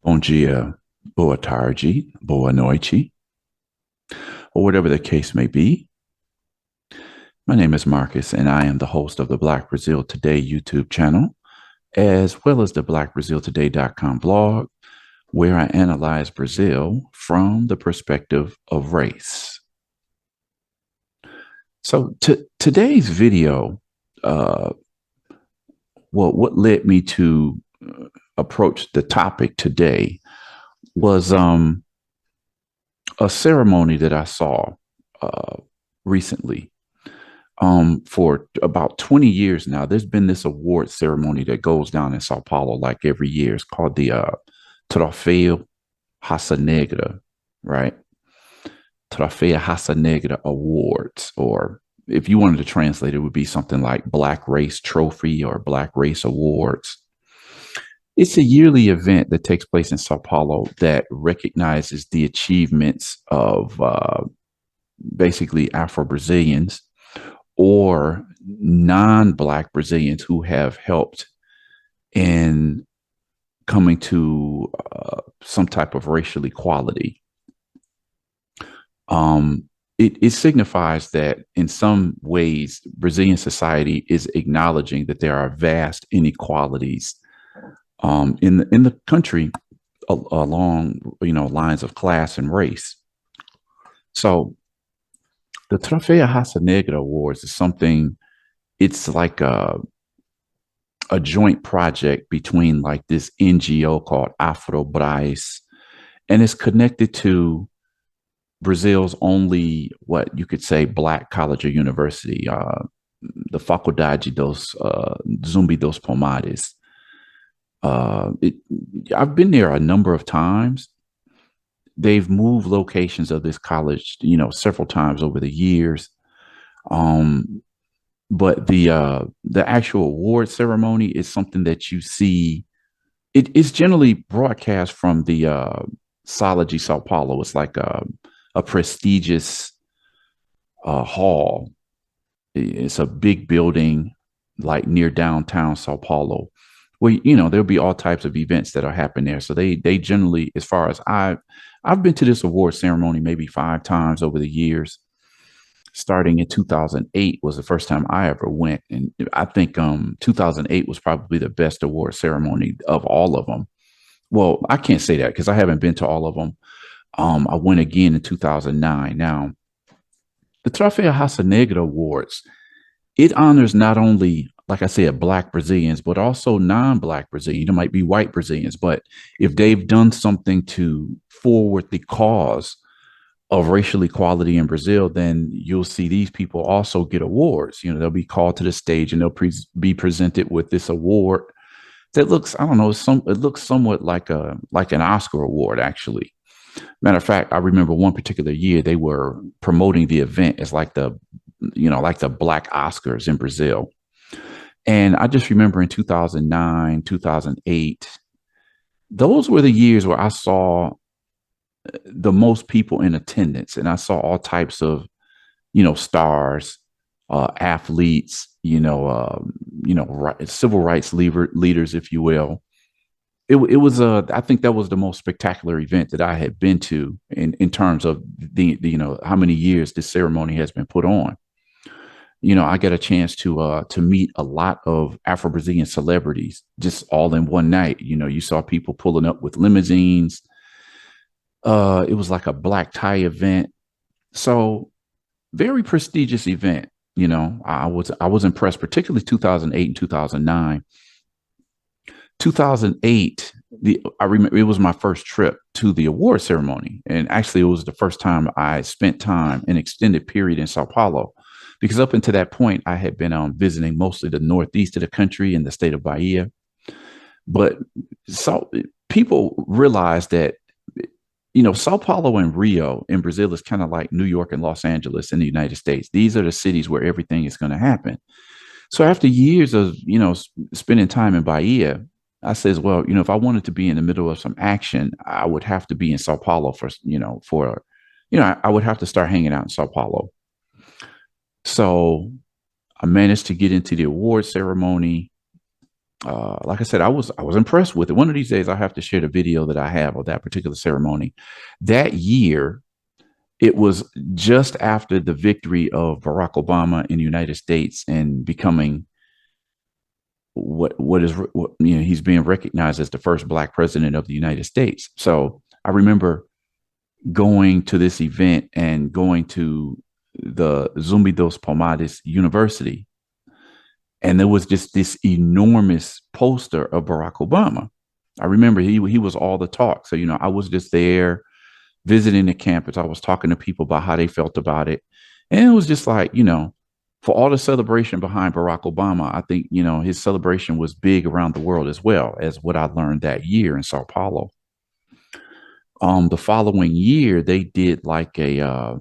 Bom dia, boa tarde, boa noite, or whatever the case may be. My name is Marcus, and I am the host of the Black Brazil Today YouTube channel, as well as the blackbraziltoday.com blog, where I analyze Brazil from the perspective of race. So, today's video, uh, what led me to approach the topic today was a ceremony that I saw uh, recently. For about 20 years now, there's been this award ceremony that goes down in Sao Paulo like every year. It's called the Trofeo Raça Negra, right? Trofeo Raça Negra Awards, or if you wanted to translate, it would be something like Black Race Trophy or Black Race Awards. It's a yearly event that takes place in Sao Paulo that recognizes the achievements of basically Afro-Brazilians or non-Black Brazilians who have helped in coming to some type of racial equality. It signifies that in some ways, Brazilian society is acknowledging that there are vast inequalities in the country along lines of class and race. So the Trofeo Raça Negra Awards is something. It's like a joint project between like this NGO called Afro-Brazilians, and it's connected to Brazil's only, what you could say, Black college or university, the Faculdade Zumbi dos Palmares. It, I've been there a number of times. They've moved locations of this college, several times over the years. Um, but the actual award ceremony is something that you see. It is generally broadcast from the Sala de Sao Paulo. It's like a prestigious hall. It's a big building, like near downtown Sao Paulo, where there'll be all types of events that are happening there. So they generally, as far as I've been to this award ceremony maybe 5 times over the years. Starting in 2008 was the first time I ever went, and I think 2008 was probably the best award ceremony of all of them. Well, I can't say that because I haven't been to all of them. I went again in 2009. Now, the Trofeo Raça Negra Awards, it honors not only, like I said, Black Brazilians, but also non-Black Brazilians. It might be white Brazilians, but if they've done something to forward the cause of racial equality in Brazil, then you'll see these people also get awards. They'll be called to the stage and they'll be presented with this award that looks, I don't know, it looks somewhat like an Oscar award, actually. Matter of fact, I remember one particular year they were promoting the event as like the Black Oscars in Brazil. And I just remember in 2009, 2008, those were the years where I saw the most people in attendance, and I saw all types of stars, athletes, civil rights leaders, if you will. It was I think that was the most spectacular event that I had been to in terms of the how many years this ceremony has been put on. I got a chance to meet a lot of Afro-Brazilian celebrities just all in one night. You saw people pulling up with limousines. It was like a black tie event. So very prestigious event. I was impressed, particularly 2008 and 2009. 2008, I remember it was my first trip to the award ceremony, and actually, it was the first time I spent time an extended period in Sao Paulo, because up until that point, I had been visiting mostly the northeast of the country in the state of Bahia. But so people realize that Sao Paulo and Rio in Brazil is kind of like New York and Los Angeles in the United States. These are the cities where everything is going to happen. So after years of, spending time in Bahia, I says, well, if I wanted to be in the middle of some action, I would have to be in Sao Paulo I would have to start hanging out in Sao Paulo. So I managed to get into the award ceremony. like I said, I was impressed with it. One of these days, I have to share the video that I have of that particular ceremony. That year, it was just after the victory of Barack Obama in the United States and becoming he's being recognized as the first black president of the United States. So I remember going to this event and going to the Zumbi dos Palmares University, and there was just this enormous poster of Barack Obama. I remember he was all the talk. So I was just there visiting the campus. I was talking to people about how they felt about it, and it was just like for all the celebration behind Barack Obama, I think his celebration was big around the world as well as what I learned that year in Sao Paulo. The following year, they did like a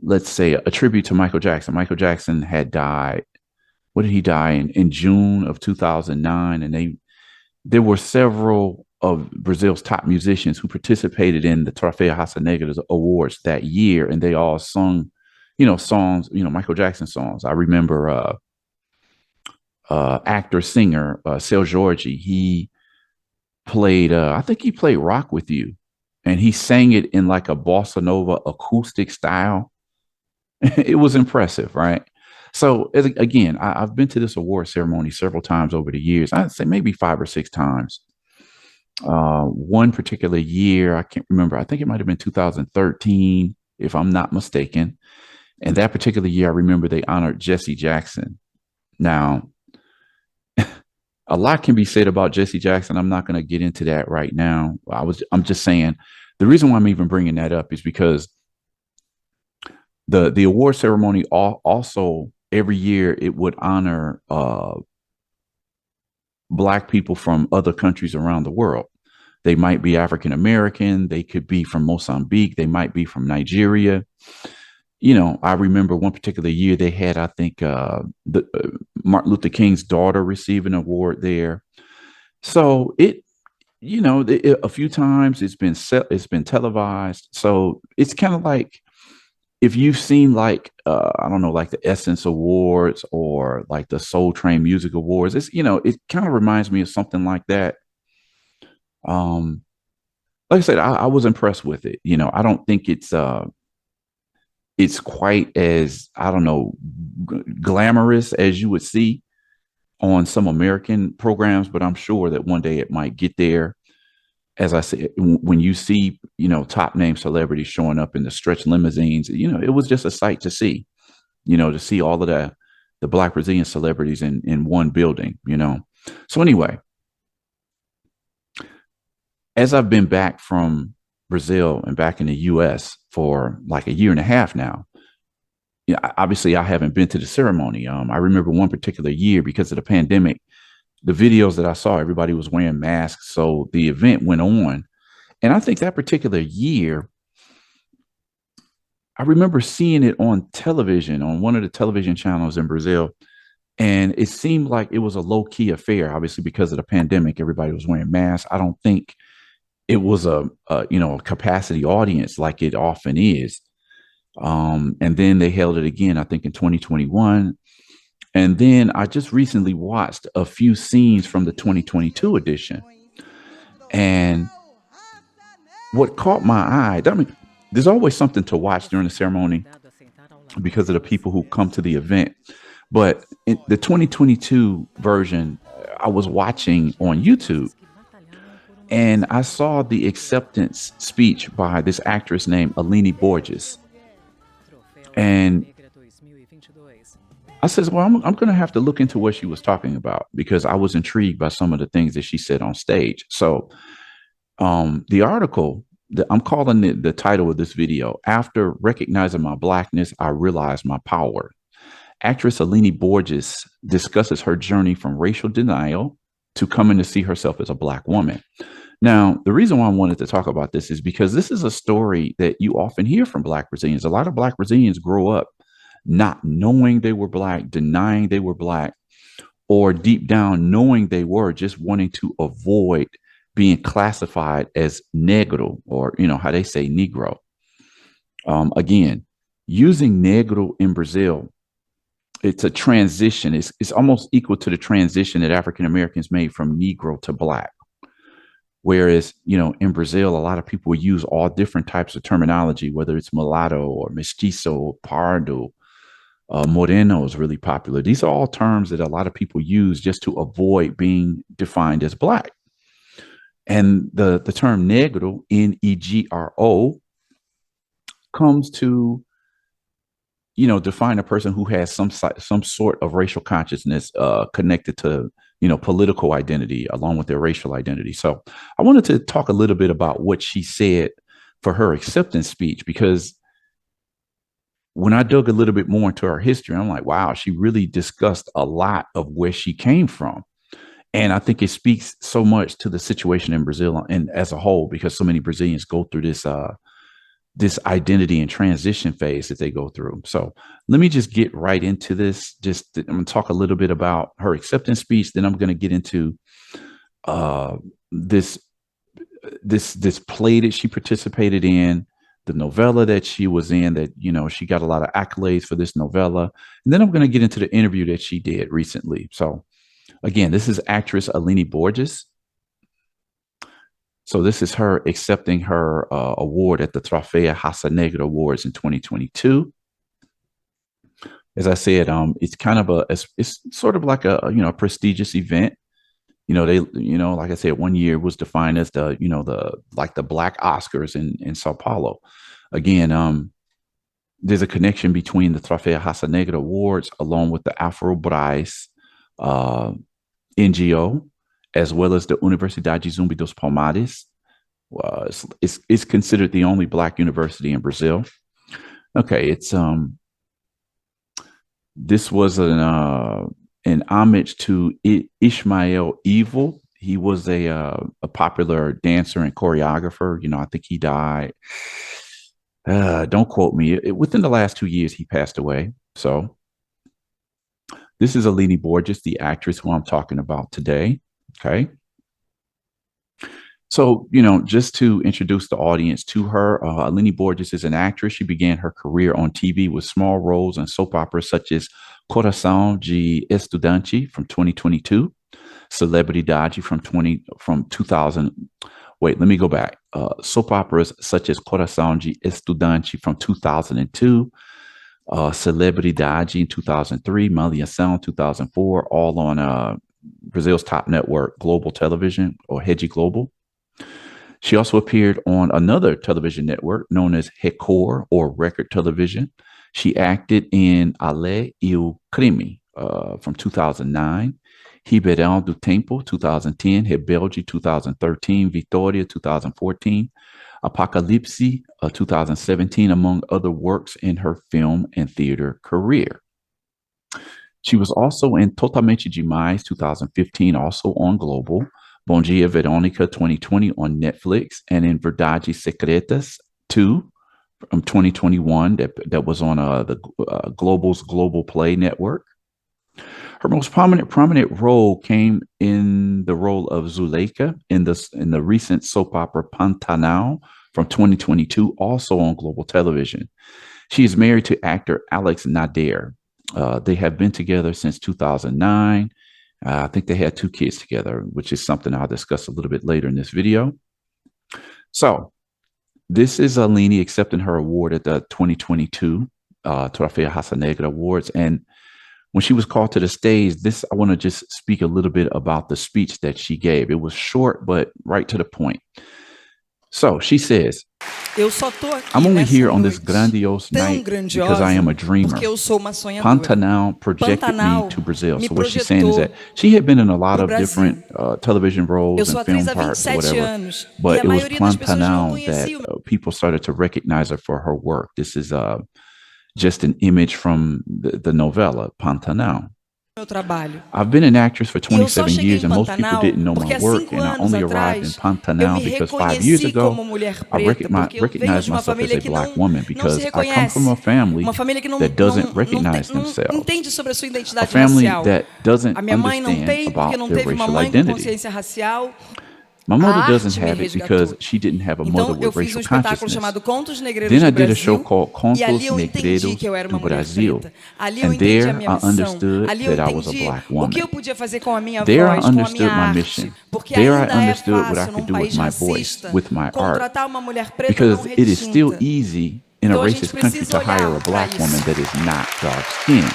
let's say a tribute to Michael Jackson. Michael Jackson had died. What did he die in June of 2009? And there were several of Brazil's top musicians who participated in the Troféu Raça Negra awards that year, and they all sung, songs, Michael Jackson songs. I remember actor singer Seu Jorge. He played, I think he played "Rock with You," and he sang it in like a bossa nova acoustic style. It was impressive, right? So again, I've been to this award ceremony several times over the years. I'd say maybe 5 or 6 times. One particular year, I can't remember. I think it might have been 2013, if I'm not mistaken. And that particular year, I remember they honored Jesse Jackson. Now, a lot can be said about Jesse Jackson. I'm not going to get into that right now. I'm just saying the reason why I'm even bringing that up is because the award ceremony also every year it would honor black people from other countries around the world. They might be African American, they could be from Mozambique, they might be from Nigeria. I remember one particular year they had, I think, Martin Luther King's daughter receive an award there. So a few times it's been televised. So it's kind of like if you've seen like I don't know, like the Essence Awards or like the Soul Train Music Awards. It kind of reminds me of something like that. Um, like I said, I was impressed with it. I don't think it's quite as I don't know glamorous as you would see on some American programs, but I'm sure that one day it might get there. As I said, when you see, top name celebrities showing up in the stretch limousines, it was just a sight to see, to see all of the Black Brazilian celebrities in one building. So anyway, as I've been back from Brazil and back in the US for like a year and a half now, obviously I haven't been to the ceremony. I remember one particular year because of the pandemic, the videos that I saw, everybody was wearing masks. So the event went on. And I think that particular year, I remember seeing it on television, on one of the television channels in Brazil. And it seemed like it was a low key affair, obviously, because of the pandemic. Everybody was wearing masks. I don't think it was a capacity audience like it often is. And then they held it again, I think in 2021. And then I just recently watched a few scenes from the 2022 edition. And what caught my eye, I mean, there's always something to watch during the ceremony because of the people who come to the event. But in the 2022 version, I was watching on YouTube and I saw the acceptance speech by this actress named Aline Borges. And I says, well, I'm going to have to look into what she was talking about because I was intrigued by some of the things that she said on stage. So the article that I'm calling the title of this video, After Recognizing My Blackness, I Realized My Power. Actress Aline Borges discusses her journey from racial denial to coming to see herself as a Black woman. Now, the reason why I wanted to talk about this is because this is a story that you often hear from Black Brazilians. A lot of Black Brazilians grow up not knowing they were Black, denying they were Black, or deep down knowing they were, just wanting to avoid being classified as negro, or how they say Negro. Again, using negro in Brazil it's a transition. It's almost equal to the transition that African Americans made from Negro to Black. Whereas, in Brazil, a lot of people use all different types of terminology, whether it's mulatto or mestizo, pardo, moreno is really popular. These are all terms that a lot of people use just to avoid being defined as Black. And the term negro, Negro, comes to define a person who has some sort of racial consciousness connected to political identity along with their racial identity. So I wanted to talk a little bit about what she said for her acceptance speech, because when I dug a little bit more into her history, I'm like, wow, she really discussed a lot of where she came from. And I think it speaks so much to the situation in Brazil and as a whole, because so many Brazilians go through this identity and transition phase that they go through. So let me just get right into this. I'm going to talk a little bit about her acceptance speech. Then I'm going to get into this play that she participated in, the novella that she was in, that, she got a lot of accolades for this novella. And then I'm going to get into the interview that she did recently. So again, this is actress Aline Borges. So this is her accepting her award at the Troféu Raça Negra Awards in 2022. As I said, it's kind of it's sort of like a prestigious event. Like I said, one year was defined as the Black Oscars in Sao Paulo. Again, there's a connection between the Troféu Raça Negra Awards along with the Afro-Brazilians NGO, as well as the Universidade Zumbi dos Palmares. It's considered the only Black university in Brazil. Okay, this was an homage to Ishmael Evil. He was a popular dancer and choreographer. I think he died. Don't quote me. Within the last 2 years, he passed away. So this is Aline Borges, the actress who I'm talking about today. Okay. So, just to introduce the audience to her, Aline Borges is an actress. She began her career on TV with small roles in soap operas such as Coração de Estudante from 2022, Celebridade from 2000. Wait, let me go back. Soap operas such as Coração de Estudante from 2002, Celebridade in 2003, Malhação 2004, all on Brazil's top network, Global Television, or Rede Global. She also appeared on another television network known as Record, or Record Television. She acted in A Lei e o Crime from 2009, Ribeirão do Tempo 2010, Rebelde 2013, Vitória 2014, Apocalypse 2017, among other works in her film and theater career. She was also in Totalmente Demais 2015, also on Global, Bom Dia Verônica 2020 on Netflix, and in Verdades Secretas 2 from 2021 that was on the Global's Global Play network. Her most prominent role came in the role of Zuleika in the recent soap opera Pantanal from 2022, also on Global Television. She is married to actor Alex Nader. They have been together since 2009. I think they had 2 kids together, which is something I'll discuss a little bit later in this video. So this is Aline accepting her award at the 2022 Troféu Raça Negra Awards. And when she was called to the stage, I want to just speak a little bit about the speech that she gave. It was short, but right to the point. So she says, I'm only here on this grandiose night because I am a dreamer. Pantanal projected me to Brazil. So what she's saying is that she had been in a lot of different television roles and film parts or whatever, but it was Pantanal that people started to recognize her for her work. This is just an image from the novella, Pantanal. I've been an actress for 27 years, and most people didn't know my work, and I only arrived in Pantanal because 5 years ago, I recognized myself as a Black woman because I come from a family that doesn't recognize themselves, a family that doesn't understand about their racial identity. My A mother doesn't arte me have it because resgatou. she didn't have a mother Então, eu with fiz um racial espetáculo consciousness. chamado Contos Negreiros Then do I did a show Brasil, called e ali Contos eu entendi que Negreiros eu era uma do mulher Brasil. preta. Ali eu And entendi a there minha I missão. understood Ali eu that I was a entendi black o que eu woman. podia fazer com a minha There I voz, com a minha understood my arte. mission. Porque There I ainda é understood what I fácil, could num do with país my voice, racista, with my art, contratar uma mulher preta não because it is still retinta. easy in a Então a gente racist country precisa to hire a olhar para black woman isso. that is not dark skinned.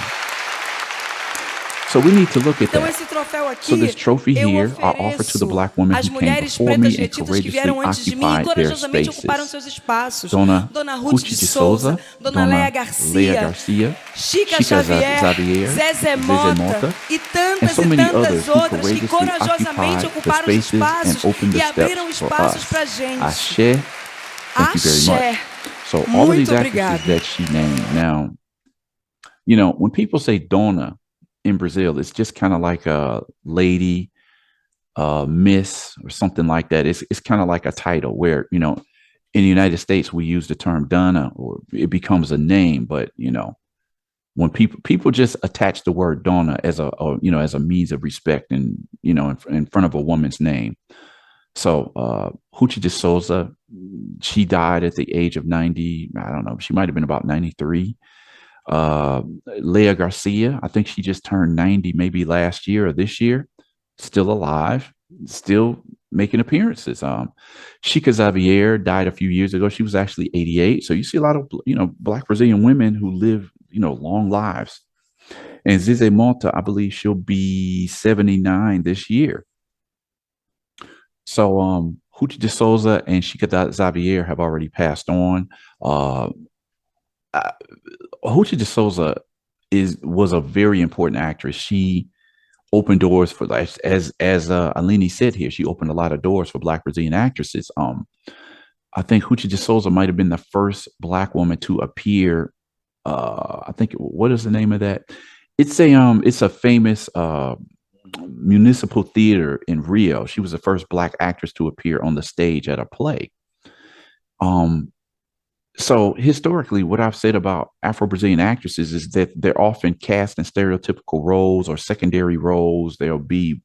So we need to look at Então that. esse troféu So this aqui trophy eu here I offer to the ofereço black women às who came mulheres before pretas me and retidas que courageously vieram antes de mim e occupied their corajosamente ocuparam spaces. seus espaços. Dona Dona Ruth Ruth de de Souza, Souza, Dona Léa Dona Leia Garcia, Garcia, Chica Chica Xavier, Xavier, Zezé Zezé Mota Mota, e and tantas so e many tantas others who outras que courageously corajosamente occupied the ocuparam os spaces and espaços opened the e steps abriram for espaços us. para a gente. Ashe, thank you very Axé. much. So all of Muito these actresses obrigada. that she named. Now, when people say Dona in Brazil, it's just kind of like a lady, miss, or something like that. It's kind of like a title where, in the United States we use the term Donna, or it becomes a name, but when people just attach the word Donna as as a means of respect, and in front of a woman's name. So Ruth de Souza, she died at the age of 90. I don't know. She might have been about 93. Leah Garcia, I think she just turned 90 maybe last year or this year. Still alive, still making appearances. Chica Xavier died a few years ago. She was actually 88. So you see a lot of, Black Brazilian women who live, long lives. And Zize Malta, I believe she'll be 79 this year. So Ruth de Souza and Chica Xavier have already passed on. Ruth de Souza was a very important actress. She opened doors for, like, as Aline said here, she opened a lot of doors for Black Brazilian actresses. I think Ruth de Souza might have been the first Black woman to appear. I think, what is the name of that? It's a famous municipal theater in Rio. She was the first Black actress to appear on the stage at a play. Um, so historically, what I've said about Afro-Brazilian actresses is that they're often cast in stereotypical roles or secondary roles. There'll be,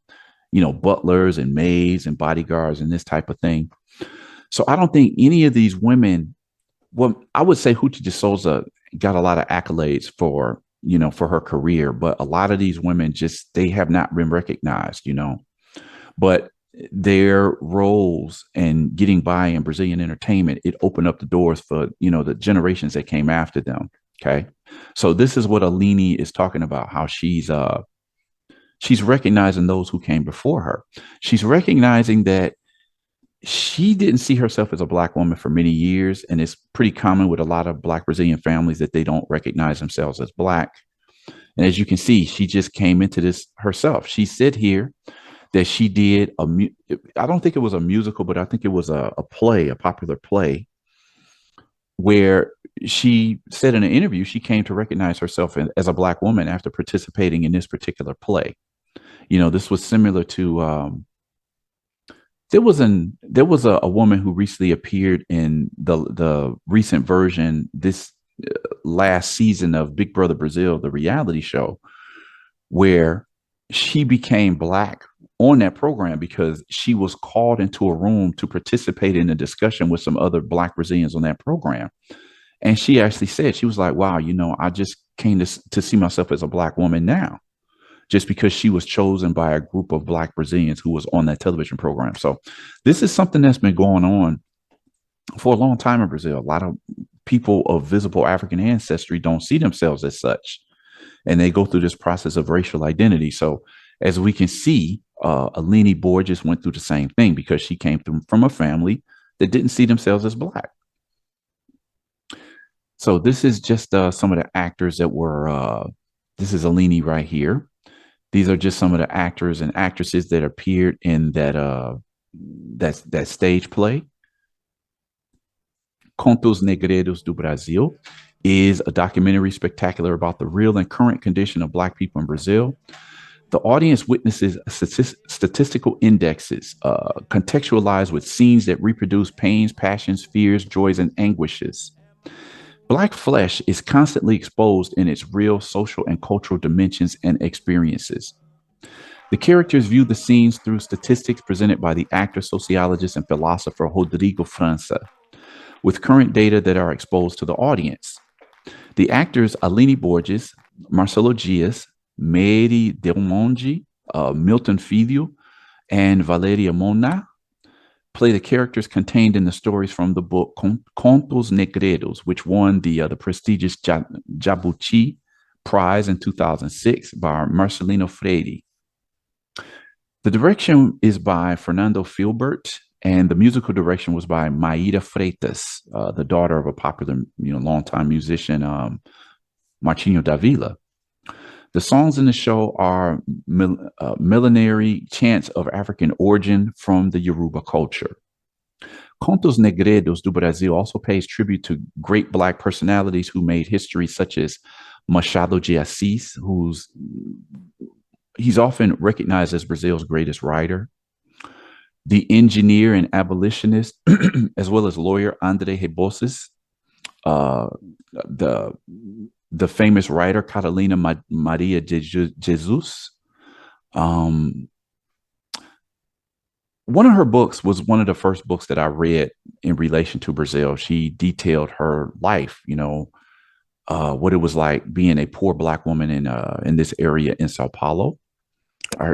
butlers and maids and bodyguards and this type of thing. So I don't think any of these women, well, I would say Ruth de Souza got a lot of accolades for her career, but a lot of these women they have not been recognized. But their roles and getting by in Brazilian entertainment, it opened up the doors for, the generations that came after them. Okay. So this is what Aline is talking about, how she's recognizing those who came before her. She's recognizing that she didn't see herself as a Black woman for many years. And it's pretty common with a lot of Black Brazilian families that they don't recognize themselves as Black. And as you can see, she just came into this herself. She said here that she did I don't think it was a musical, but I think it was a play, a popular play, where she said in an interview she came to recognize herself as a Black woman after participating in this particular play. This was similar to there was a woman who recently appeared in the recent version, this last season of Big Brother Brazil, the reality show, where she became Black on that program because she was called into a room to participate in a discussion with some other Black Brazilians on that program. And she actually said, she was like, wow, I just came to see myself as a Black woman now, just because she was chosen by a group of Black Brazilians who was on that television program. So this is something that's been going on for a long time in Brazil. A lot of people of visible African ancestry don't see themselves as such, and they go through this process of racial identity. So as we can see, Aline Borges went through the same thing because she came from a family that didn't see themselves as Black. So this is just some of the actors that were, this is Aline right here. These are just some of the actors and actresses that appeared in that stage play. Contos Negreiros do Brasil is a documentary spectacular about the real and current condition of Black people in Brazil. The audience witnesses statistical indexes contextualized with scenes that reproduce pains, passions, fears, joys, and anguishes. Black flesh is constantly exposed in its real social and cultural dimensions and experiences. The characters view the scenes through statistics presented by the actor, sociologist, and philosopher Rodrigo França, with current data that are exposed to the audience. The actors Aline Borges, Marcelo Dias, Mary Del Monte, Milton Filho, and Valeria Mona play the characters contained in the stories from the book Contos Negreiros, which won the prestigious Jabuti Prize in 2006 by Marcelino Freire. The direction is by Fernando Filbert, and the musical direction was by Maíra Freitas, the daughter of a popular, longtime musician, Martinho da Vila. The songs in the show are millenary chants of African origin from the Yoruba culture. Contos Negreiros do Brasil also pays tribute to great Black personalities who made history, such as Machado de Assis, he's often recognized as Brazil's greatest writer, the engineer and abolitionist, as well as lawyer André Rebouças, the famous writer Catalina Maria de Jesus. One of her books was one of the first books that I read in relation to Brazil. She detailed her life, what it was like being a poor Black woman in this area in Sao Paulo.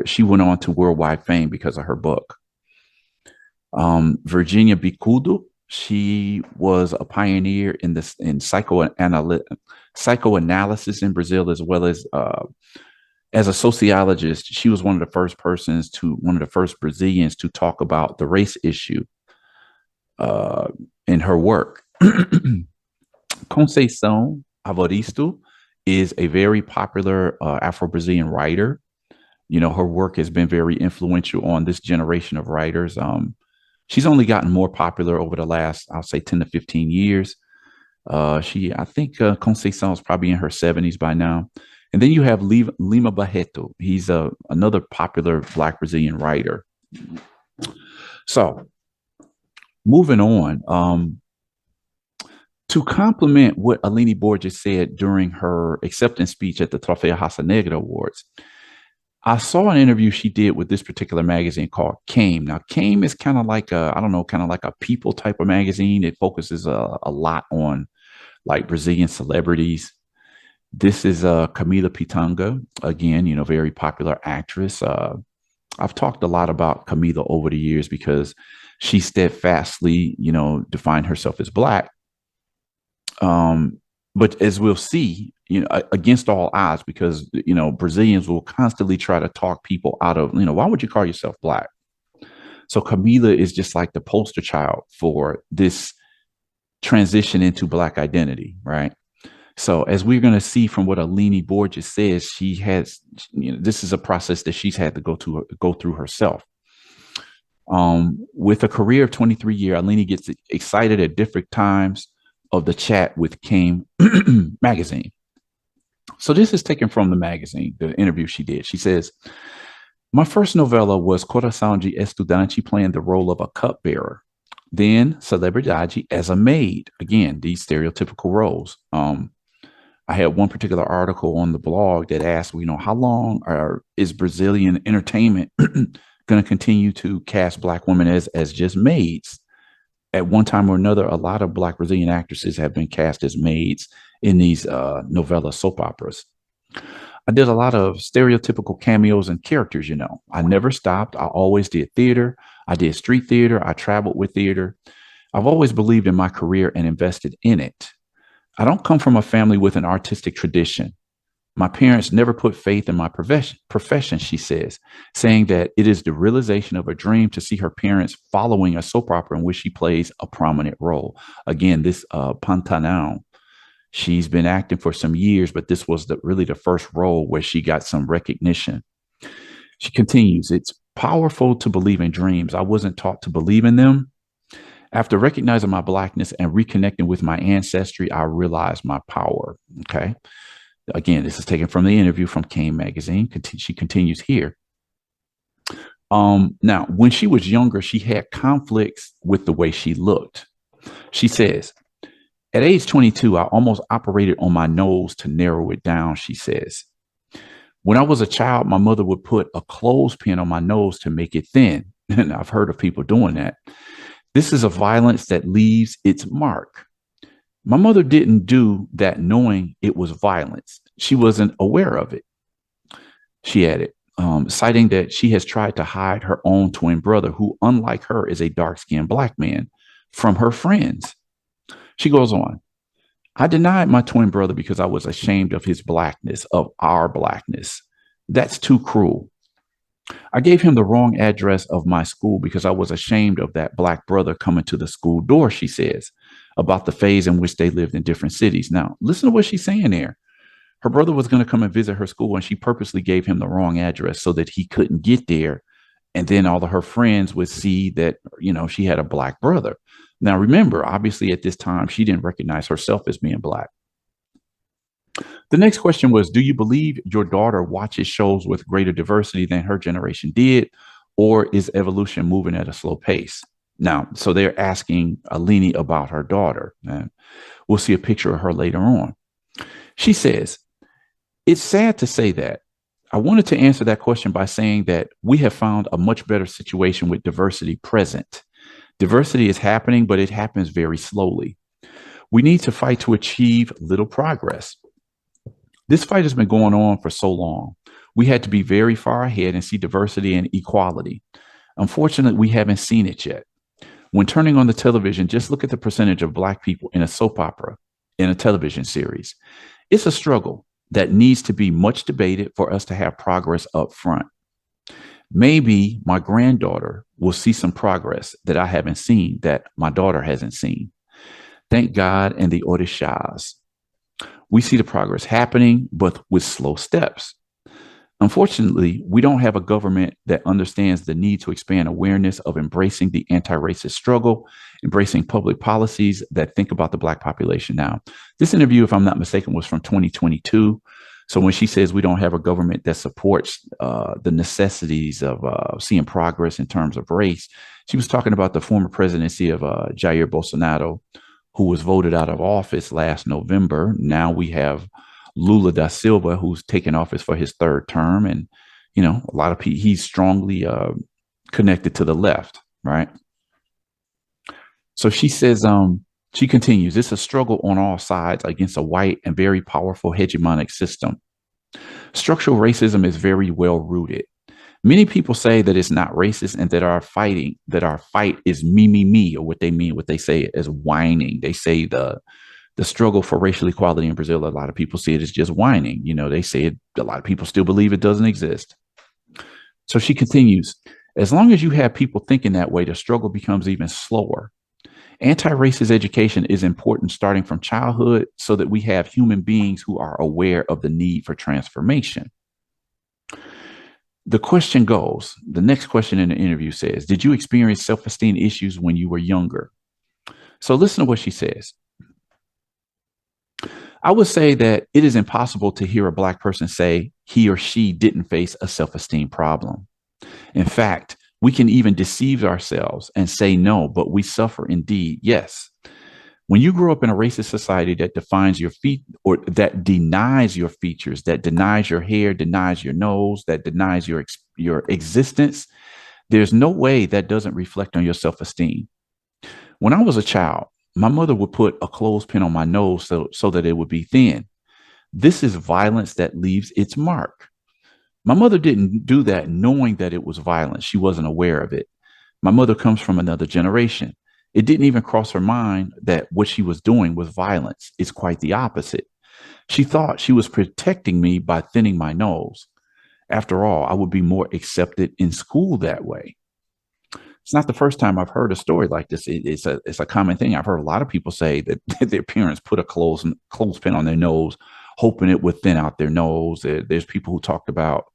She went on to worldwide fame because of her book. Virginia Bicudo, she was a pioneer in psychoanalysis in Brazil, as well as a sociologist. She was one of the first Brazilians to talk about the race issue in her work. Conceição Evaristo is a very popular Afro-Brazilian writer. Her work has been very influential on this generation of writers. She's only gotten more popular over the last, I'll say, 10 to 15 years. I think Conceição is probably in her 70s by now. And then you have Lima Barreto. He's another popular Black Brazilian writer. So moving on, to complement what Aline Borges said during her acceptance speech at the Troféu Raça Negra Awards, I saw an interview she did with this particular magazine called Came. Now, Came is kind of like a People type of magazine. It focuses a lot on like Brazilian celebrities. This is Camila Pitanga, again, very popular actress. I've talked a lot about Camila over the years because she steadfastly, defined herself as Black. But as we'll see, against all odds, because, Brazilians will constantly try to talk people out of, why would you call yourself Black? So Camila is just like the poster child for this transition into Black identity, right? So as we're going to see from what Aline Borges says, she has, this is a process that she's had to go through herself. With a career of 23 years, Aline gets excited at different times of the chat with Came magazine. So this is taken from the magazine, the interview she did. She says, "My first novella was Coração de Estudante, playing the role of a cupbearer. Then Celebridade as a maid." Again, these stereotypical roles. I had one particular article on the blog that asked, how long is Brazilian entertainment going to continue to cast Black women as just maids? At one time or another, a lot of Black Brazilian actresses have been cast as maids in these novella soap operas. I did a lot of stereotypical cameos and characters, I never stopped. I always did theater. I did street theater. I traveled with theater. I've always believed in my career and invested in it. I don't come from a family with an artistic tradition. My parents never put faith in my profession, she says, saying that it is the realization of a dream to see her parents following a soap opera in which she plays a prominent role. Again, this Pantanal, she's been acting for some years, but this was really the first role where she got some recognition. She continues, "It's powerful to believe in dreams. I wasn't taught to believe in them. After recognizing my Blackness and reconnecting with my ancestry, I realized my power." Okay. Again, this is taken from the interview from Came magazine. She continues here. Now, when she was younger, she had conflicts with the way she looked. She says, "At age 22, I almost operated on my nose to narrow it down," she says. When I was a child, my mother would put a clothespin on my nose to make it thin. And I've heard of people doing that. This is a violence that leaves its mark. My mother didn't do that knowing it was violence. She wasn't aware of it. She added, citing that she has tried to hide her own twin brother, who, unlike her, is a dark skinned black man, from her friends. She goes on, I denied my twin brother because I was ashamed of his blackness, of our blackness. That's too cruel. I gave him the wrong address of my school because I was ashamed of that black brother coming to the school door, she says, about the phase in which they lived in different cities. Now, listen to what she's saying there. Her brother was going to come and visit her school, and she purposely gave him the wrong address so that he couldn't get there. And then all of her friends would see that, she had a black brother. Now, remember, obviously at this time, she didn't recognize herself as being black. The next question was, do you believe your daughter watches shows with greater diversity than her generation did, or is evolution moving at a slow pace? Now, so they're asking Aline about her daughter, and we'll see a picture of her later on. She says, it's sad to say that. I wanted to answer that question by saying that we have found a much better situation with diversity present. Diversity is happening, but it happens very slowly. We need to fight to achieve little progress. This fight has been going on for so long. We had to be very far ahead and see diversity and equality. Unfortunately, we haven't seen it yet. When turning on the television, just look at the percentage of Black people in a soap opera, in a television series. It's a struggle that needs to be much debated for us to have progress up front. Maybe my granddaughter will see some progress that I haven't seen, that my daughter hasn't seen. Thank God and the Orishas. We see the progress happening, but with slow steps. Unfortunately, we don't have a government that understands the need to expand awareness of embracing the anti-racist struggle, embracing public policies that think about the Black population. Now, this interview, if I'm not mistaken, was from 2022. So when she says we don't have a government that supports the necessities of seeing progress in terms of race, she was talking about the former presidency of Jair Bolsonaro, who was voted out of office last November. Now we have Lula da Silva, who's taken office for his third term. And, a lot of people, he's strongly connected to the left, right? So she says, she continues, it's a struggle on all sides against a white and very powerful hegemonic system. Structural racism is very well rooted. Many people say that it's not racist and that our fight is me, or what they say as whining. They say the struggle for racial equality in Brazil, a lot of people see it as just whining. They say it, a lot of people still believe it doesn't exist. So she continues, as long as you have people thinking that way, the struggle becomes even slower. Anti-racist education is important starting from childhood so that we have human beings who are aware of the need for transformation. The question goes, the next question in the interview says, did you experience self-esteem issues when you were younger? So listen to what she says. I would say that it is impossible to hear a Black person say he or she didn't face a self-esteem problem. In fact, we can even deceive ourselves and say no, but we suffer indeed. Yes. When you grow up in a racist society that defines your feet, or that denies your features, that denies your hair, denies your nose, that denies your existence, there's no way that doesn't reflect on your self-esteem. When I was a child, my mother would put a clothespin on my nose so that it would be thin. This is violence that leaves its mark. My mother didn't do that knowing that it was violence. She wasn't aware of it. My mother comes from another generation. It didn't even cross her mind that what she was doing was violence. It's quite the opposite. She thought she was protecting me by thinning my nose. After all, I would be more accepted in school that way. It's not the first time I've heard a story like this. It's a common thing. I've heard a lot of people say that their parents put a clothespin on their nose, hoping it would thin out their nose. There's people who talked about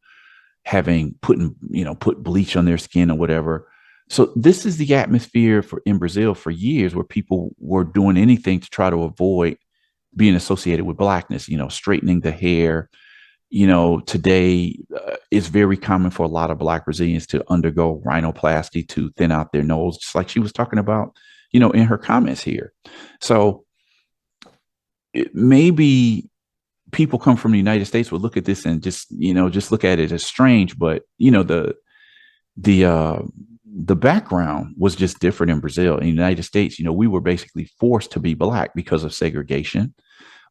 having put bleach on their skin or whatever. So this is the atmosphere in Brazil for years, where people were doing anything to try to avoid being associated with Blackness, straightening the hair. Today it's very common for a lot of Black Brazilians to undergo rhinoplasty to thin out their nose, just like she was talking about, in her comments here. So maybe people come from the United States would look at this and just, just look at it as strange. But, the, uh, the background was just different in Brazil. In the United States, we were basically forced to be black because of segregation.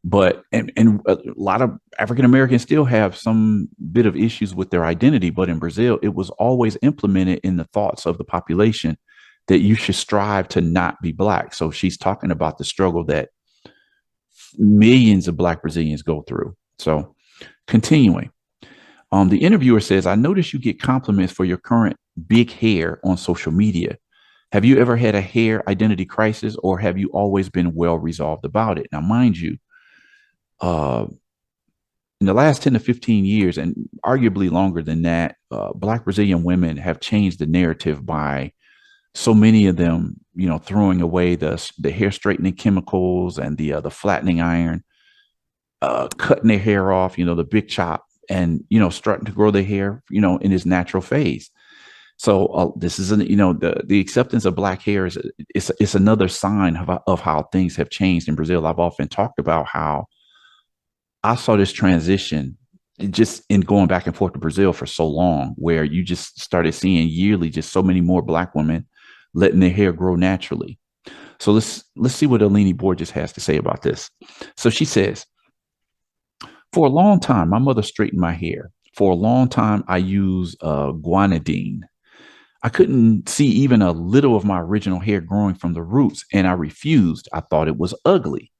But and a lot of African Americans still have some bit of issues with their identity. But in Brazil, it was always implemented in the thoughts of the population that you should strive to not be black. So she's talking about the struggle that millions of black Brazilians go through. So continuing, the interviewer says, I notice you get compliments for your current big hair on social media. Have you ever had a hair identity crisis, or have you always been well resolved about it? Now, mind you, uh, in the last 10 to 15 years, and arguably longer than that, Black Brazilian women have changed the narrative by so many of them, throwing away the hair straightening chemicals and the flattening iron, cutting their hair off, the big chop, and starting to grow their hair, in its natural phase. So this is the acceptance of black hair is it's another sign of how things have changed in Brazil. I've often talked about how I saw this transition just in going back and forth to Brazil for so long, where you just started seeing yearly just so many more black women letting their hair grow naturally. So let's see what Aline Borges has to say about this. So she says, for a long time, my mother straightened my hair. For a long time, I used guanidine. I couldn't see even a little of my original hair growing from the roots, and I refused. I thought it was ugly.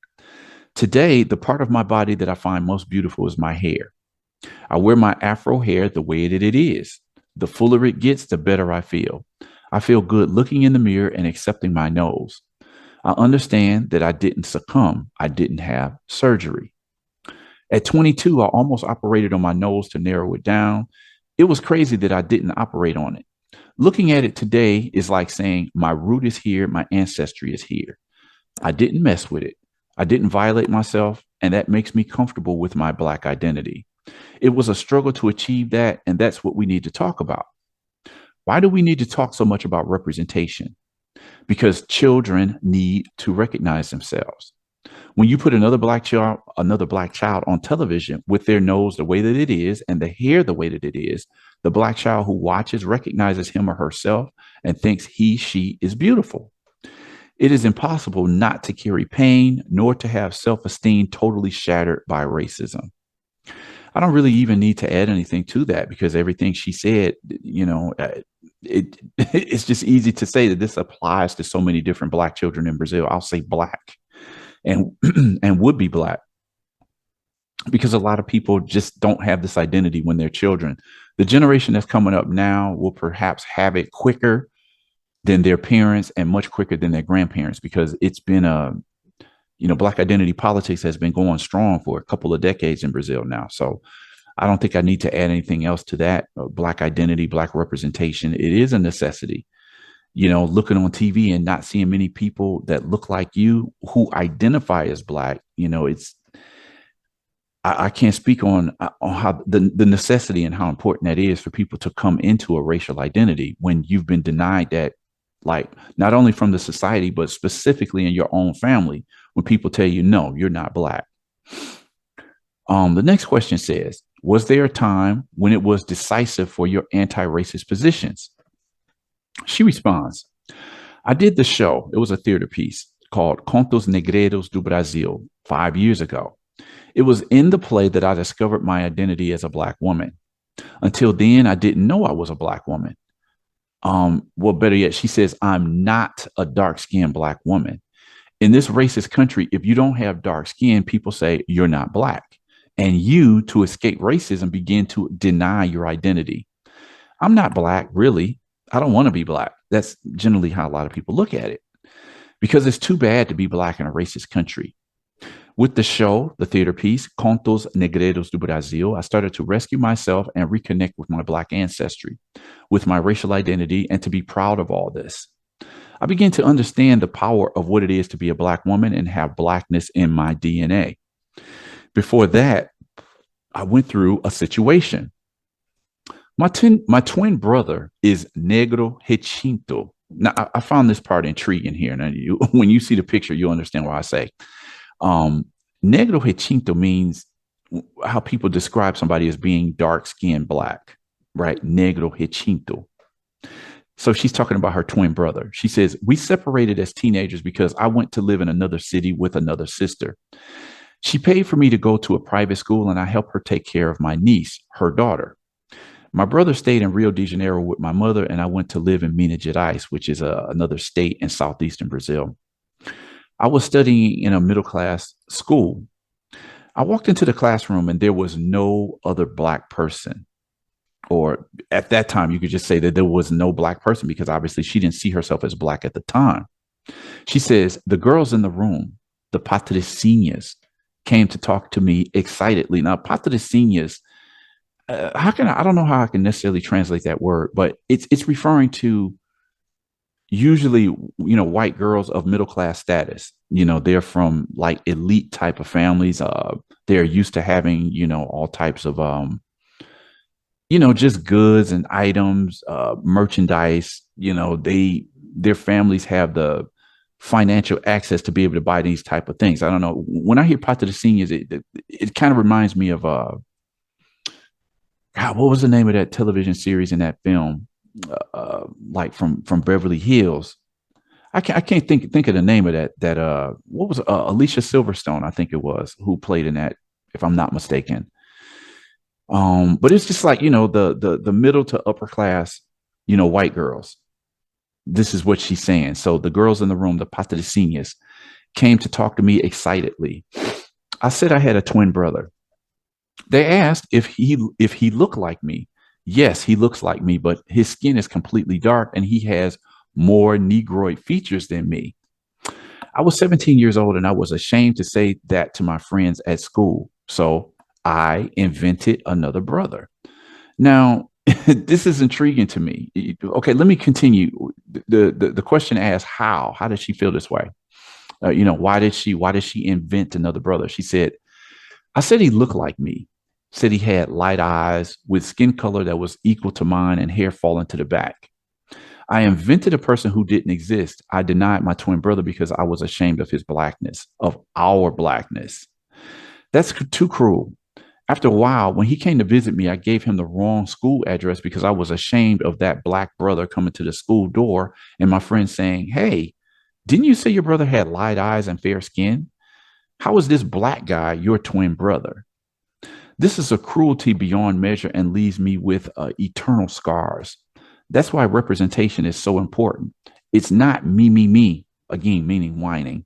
Today, the part of my body that I find most beautiful is my hair. I wear my afro hair the way that it is. The fuller it gets, the better I feel. I feel good looking in the mirror and accepting my nose. I understand that I didn't succumb. I didn't have surgery. At 22, I almost operated on my nose to narrow it down. It was crazy that I didn't operate on it. Looking at it today is like saying my root is here, my ancestry is here. I didn't mess with it. I didn't violate myself, and that makes me comfortable with my Black identity. It was a struggle to achieve that, and that's what we need to talk about. Why do we need to talk so much about representation? Because children need to recognize themselves. When you put another black child on television with their nose the way that it is and the hair the way that it is, the black child who watches recognizes him or herself and thinks she is beautiful. It is impossible not to carry pain nor to have self-esteem totally shattered by racism. I don't really even need to add anything to that because everything she said, it's just easy to say that this applies to so many different black children in Brazil. I'll say black and and would be black because a lot of people just don't have this identity when they're children. The generation that's coming up now will perhaps have it quicker than their parents and much quicker than their grandparents because it's been black identity politics has been going strong for a couple of decades in Brazil now. So I don't think I need to add anything else to that. Black identity, black representation, it is a necessity. Looking on TV and not seeing many people that look like you who identify as black, I can't speak on how the necessity and how important that is for people to come into a racial identity when you've been denied that, like not only from the society, but specifically in your own family, when people tell you, no, you're not black. The next question says, was there a time when it was decisive for your anti-racist positions? She responds, I did the show. It was a theater piece called Contos Negreiros do Brasil 5 years ago. It was in the play that I discovered my identity as a black woman. Until then, I didn't know I was a black woman. Well, better yet, she says, I'm not a dark-skinned black woman. In this racist country, if you don't have dark skin, people say you're not black. And you, to escape racism, begin to deny your identity. I'm not black, really. I don't want to be black. That's generally how a lot of people look at it because it's too bad to be black in a racist country. With the show, the theater piece, Contos Negreiros do Brasil, I started to rescue myself and reconnect with my black ancestry, with my racial identity, and to be proud of all this. I began to understand the power of what it is to be a black woman and have blackness in my DNA. Before that, I went through a situation. My twin brother is negro retinto. Now, I found this part intriguing here. Now, when you see the picture, you'll understand why I say. Negro retinto means how people describe somebody as being dark skinned black, right? Negro hechinto. So she's talking about her twin brother. She says, we separated as teenagers because I went to live in another city with another sister. She paid for me to go to a private school and I helped her take care of my niece, her daughter. My brother stayed in Rio de Janeiro with my mother, and I went to live in Minas Gerais, which is another state in southeastern Brazil. I was studying in a middle class school. I walked into the classroom and there was no other black person. Or at that time, you could just say that there was no black person because obviously she didn't see herself as black at the time. She says, the girls in the room, the patricinhas, came to talk to me excitedly. Now, patricinhas, I don't know how I can necessarily translate that word, but it's referring to usually, white girls of middle class status. They're from like elite type of families. They're used to having, all types of, just goods and items, merchandise. Their families have the financial access to be able to buy these type of things. I don't know. When I hear Pata de Seniors, it kind of reminds me of God, what was the name of that television series in that film? Like from Beverly Hills. I can't think of the name of that what was Alicia Silverstone, I think it was, who played in that, if I'm not mistaken. But it's just like, the middle to upper class, white girls. This is what she's saying. So the girls in the room, the patricinas, came to talk to me excitedly. I said I had a twin brother. They asked if he looked like me. Yes, he looks like me, but his skin is completely dark and he has more negroid features than me. I was 17 years old and I was ashamed to say that to my friends at school. So I invented another brother. Now, this is intriguing to me. Okay, let me continue. The question asks how. How did she feel this way? Why did she invent another brother? She said, I said he looked like me. Said he had light eyes with skin color that was equal to mine and hair falling to the back. I invented a person who didn't exist. I denied my twin brother because I was ashamed of his blackness, of our blackness. That's too cruel. After a while, when he came to visit me, I gave him the wrong school address because I was ashamed of that black brother coming to the school door and my friend saying, hey, didn't you say your brother had light eyes and fair skin? How is this black guy your twin brother? This is a cruelty beyond measure and leaves me with eternal scars. That's why representation is so important. It's not me, me, me, again, meaning whining.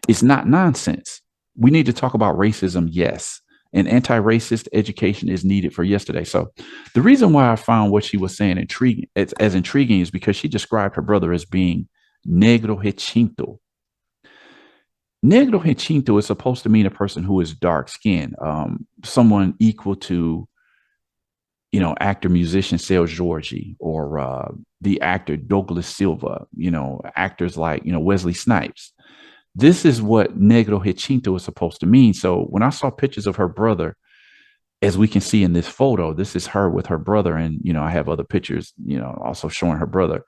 It's not nonsense. We need to talk about racism, yes. And anti-racist education is needed for yesterday. So the reason why I found what she was saying intriguing, as intriguing, is because she described her brother as being negro hechinto. Negro hechinto is supposed to mean a person who is dark skinned, someone equal to, actor musician Sale Georgie or the actor Douglas Silva, actors like, Wesley Snipes. This is what negro hechinto is supposed to mean. So when I saw pictures of her brother, as we can see in this photo, this is her with her brother. And, I have other pictures, also showing her brother.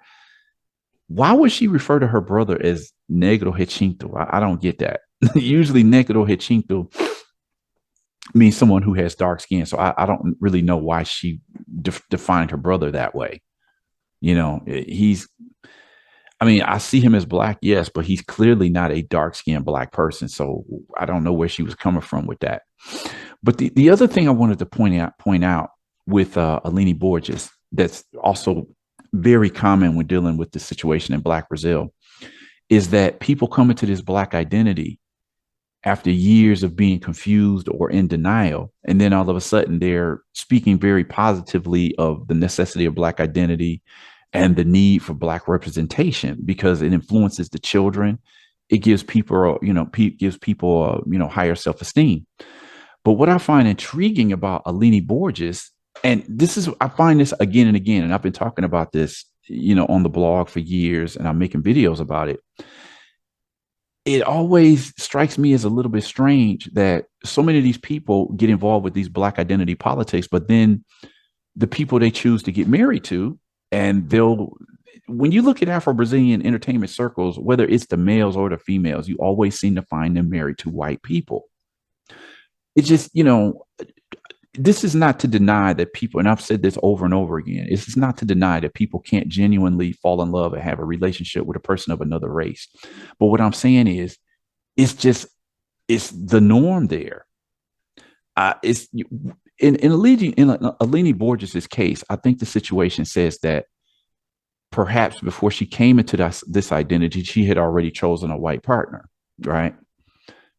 Why would she refer to her brother as negro hechinto? I don't get that. Usually negro hechinto means someone who has dark skin. So I don't really know why she defined her brother that way. He's, I mean, I see him as black, yes, but he's clearly not a dark skinned black person. So I don't know where she was coming from with that. But the other thing I wanted to point out with Aline Borges, that's also very common when dealing with the situation in Black Brazil, is that people come into this black identity after years of being confused or in denial. And then all of a sudden they're speaking very positively of the necessity of black identity and the need for black representation because it influences the children. It gives people, higher self-esteem. But what I find intriguing about Aline Borges, and I find this again and again, and I've been talking about this, on the blog for years, and I'm making videos about it. It always strikes me as a little bit strange that so many of these people get involved with these black identity politics, but then the people they choose to get married to, and when you look at Afro-Brazilian entertainment circles, whether it's the males or the females, you always seem to find them married to white people. It's just, this is not to deny that people, and I've said this over and over again, this is not to deny that people can't genuinely fall in love and have a relationship with a person of another race. But what I'm saying is, it's just, it's the norm there. It's in Aline Borges' case, I think the situation says that perhaps before she came into this identity, she had already chosen a white partner, right?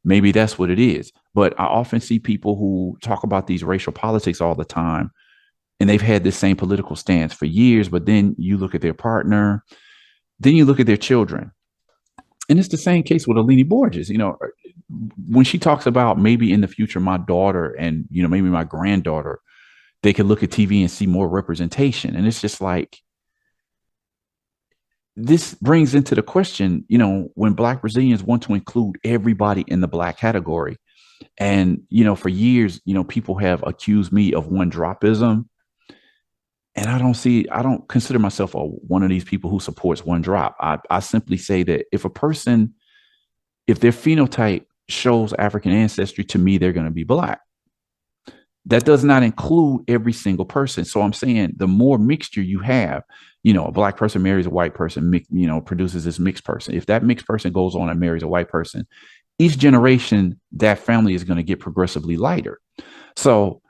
Maybe that's what it is. But I often see people who talk about these racial politics all the time, and they've had this same political stance for years. But then you look at their partner, then you look at their children. And it's the same case with Aline Borges. When she talks about maybe in the future, my daughter and, maybe my granddaughter, they could look at TV and see more representation. And it's just like, this brings into the question, when Black Brazilians want to include everybody in the Black category. And, for years, people have accused me of one dropism. And I don't consider myself one of these people who supports one drop. I simply say that if their phenotype shows African ancestry, to me, they're going to be Black. That does not include every single person. So I'm saying the more mixture you have, a Black person marries a white person, produces this mixed person. If that mixed person goes on and marries a white person, each generation, that family is going to get progressively lighter. So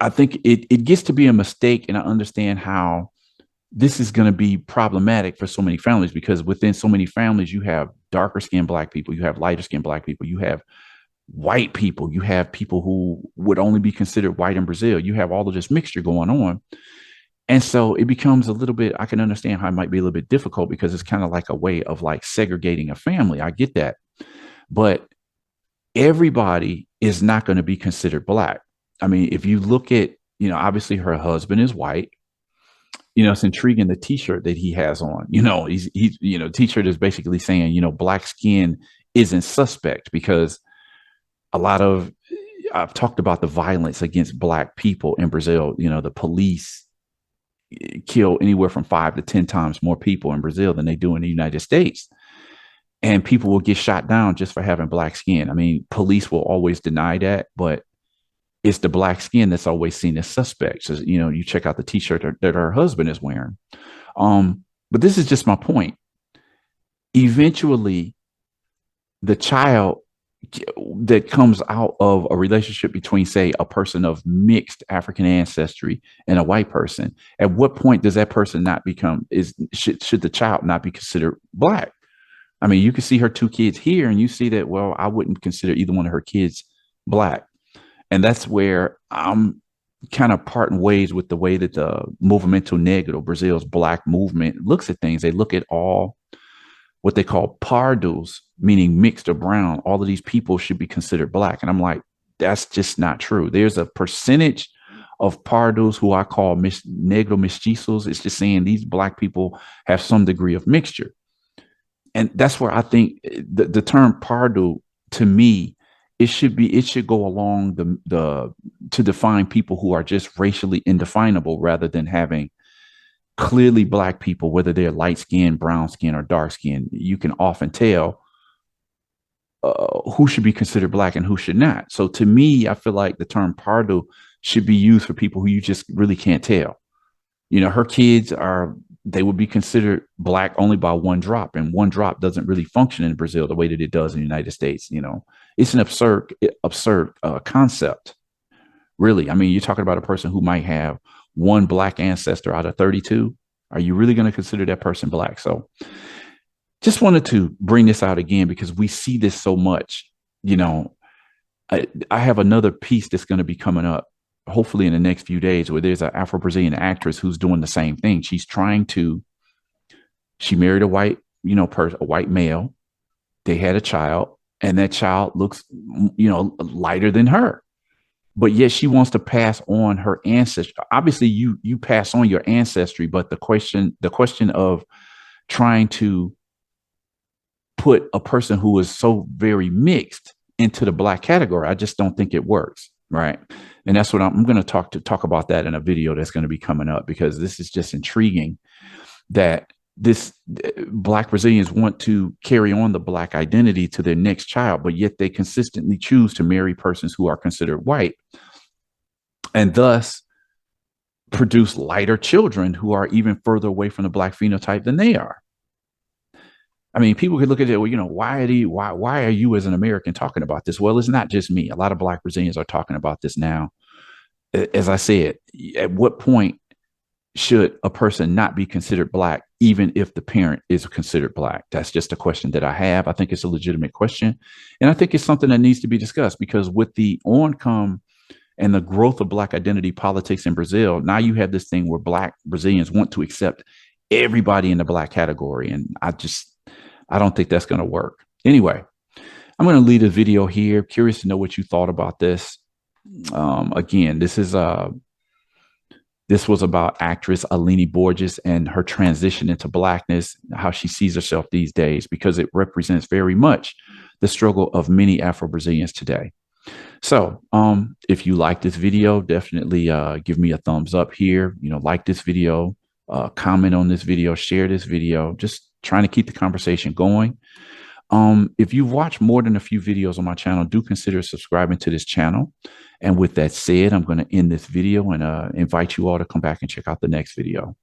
I think it gets to be a mistake. And I understand how this is going to be problematic for so many families, because within so many families, you have darker skinned Black people, you have lighter skinned Black people, you have white people, you have people who would only be considered white in Brazil. You have all of this mixture going on. And so it becomes a little bit, I can understand how it might be a little bit difficult, because it's kind of like a way of like segregating a family. I get that. But everybody is not going to be considered Black. I mean, if you look at, obviously her husband is white. It's intriguing, the t-shirt that he has on. He's t-shirt is basically saying, Black skin isn't suspect, because I've talked about the violence against Black people in Brazil. The police kill anywhere from 5 to 10 times more people in Brazil than they do in the United States. And people will get shot down just for having Black skin. I mean, police will always deny that, but it's the Black skin that's always seen as suspect. So, you check out the t-shirt that her husband is wearing. But this is just my point. Eventually, the child that comes out of a relationship between, say, a person of mixed African ancestry and a white person, at what point does that person not become, should the child not be considered Black? I mean, you can see her 2 kids here and you see that, well, I wouldn't consider either one of her kids Black. And that's where I'm kind of parting ways with the way that the Movimento Negro, Brazil's Black movement, looks at things. They look at all what they call pardos, meaning mixed or brown. All of these people should be considered Black. And I'm like, that's just not true. There's a percentage of pardos who I call negro mestizos. It's just saying these Black people have some degree of mixture. And that's where I think the term pardo, to me, it should go along to define people who are just racially indefinable, rather than having clearly Black people, whether they're light skin, brown skin, or dark skin. You can often tell who should be considered Black and who should not. So to me, I feel like the term pardo should be used for people who you just really can't tell. Her kids they would be considered Black only by one drop, and one drop doesn't really function in Brazil the way that it does in the United States. It's an absurd concept, really. I mean, you're talking about a person who might have one Black ancestor out of 32. Are you really going to consider that person Black? So just wanted to bring this out again, because we see this so much. I have another piece that's going to be coming up, hopefully in the next few days, where there's an Afro-Brazilian actress who's doing the same thing. She married a white, a white male. They had a child, and that child looks, lighter than her. But yet she wants to pass on her ancestry. Obviously, you pass on your ancestry, but the question of trying to put a person who is so very mixed into the Black category, I just don't think it works, right? And that's what I'm going to talk about that in a video that's going to be coming up, because this is just intriguing that Black Brazilians want to carry on the Black identity to their next child, but yet they consistently choose to marry persons who are considered white. and thus produce lighter children who are even further away from the Black phenotype than they are. I mean, people could look at it, well, why are you as an American talking about this? Well, it's not just me. A lot of Black Brazilians are talking about this now. As I said, at what point should a person not be considered Black, even if the parent is considered Black? That's just a question that I have. I think it's a legitimate question. And I think it's something that needs to be discussed, because with the oncome and the growth of Black identity politics in Brazil, now you have this thing where Black Brazilians want to accept everybody in the Black category. And I don't think that's going to work. Anyway, I'm going to leave the video here. Curious to know what you thought about this. Again, this was about actress Aline Borges and her transition into Blackness, how she sees herself these days, because it represents very much the struggle of many Afro-Brazilians today. So if you like this video, definitely give me a thumbs up here. Like this video, comment on this video, share this video, just trying to keep the conversation going. If you've watched more than a few videos on my channel, do consider subscribing to this channel. And with that said, I'm going to end this video and invite you all to come back and check out the next video.